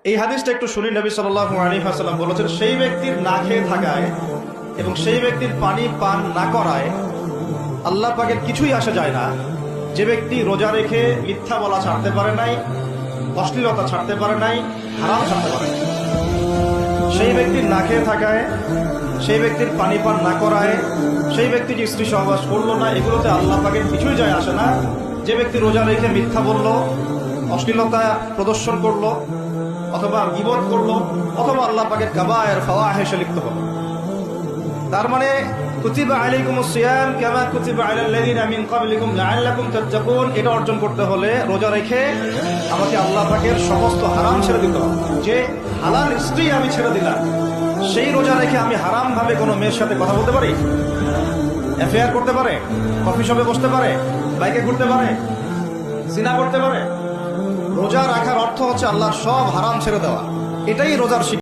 এই হাদিসটা একটু শুনি। নবী সাল্লাল্লাহু আলাইহি ওয়াসাল্লাম বলেছেন, সেই ব্যক্তির না খেয়ে থাকায় এবং সেই ব্যক্তির পানি পান না করায় আল্লাহ পাকের কিছুই আসে যায় না। যে ব্যক্তি রোজা রেখে মিথ্যা বলা ছাড়তে পারে নাই, অশ্লীলতা ছাড়তে পারে নাই, হারাম ছাড়তে পারে নাই, সেই ব্যক্তির না খেয়ে থাকায়, সেই ব্যক্তির পানি পান না করায়, সেই ব্যক্তি যে স্ত্রী সহবাস করলো না, এগুলোতে আল্লাহ পাকের কিছুই যায় আসে না। যে ব্যক্তি রোজা রেখে মিথ্যা বলল, অশ্লীলতা প্রদর্শন করলো, অথবা গীবত করলো, অথবা আল্লাহ পাকের কাবায়ের ফাওয়াহিশে লিপ্ত হলো। তার মানে কুতিবা আলাইকুমুস সিয়াম কামা কুতিবা আলাল লাযিনা মিন ক্বাবলিকুম লাআল্লাকুম তাত্তাকুন, এটা অর্জন করতে হলে রোজা রেখে আমাকে আল্লাহ পাকের সমস্ত হারাম ছেড়ে দিতে হবে। যে হালাল স্ত্রী আমি ছেড়ে দিলাম, সেই রোজা রেখে আমি হারাম ভাবে কোনো মেয়ের সাথে কথা বলতে পারি, অ্যাফেয়ার করতে পারে, কফি শপে বসতে পারে, বাইকে ঘুরতে পারে, জিনা করতে পারে? রোজা রাখার অর্থ হচ্ছে আল্লাহর সব হারাম ছেড়ে দেওয়া। এটাই রোজার শিক্ষা।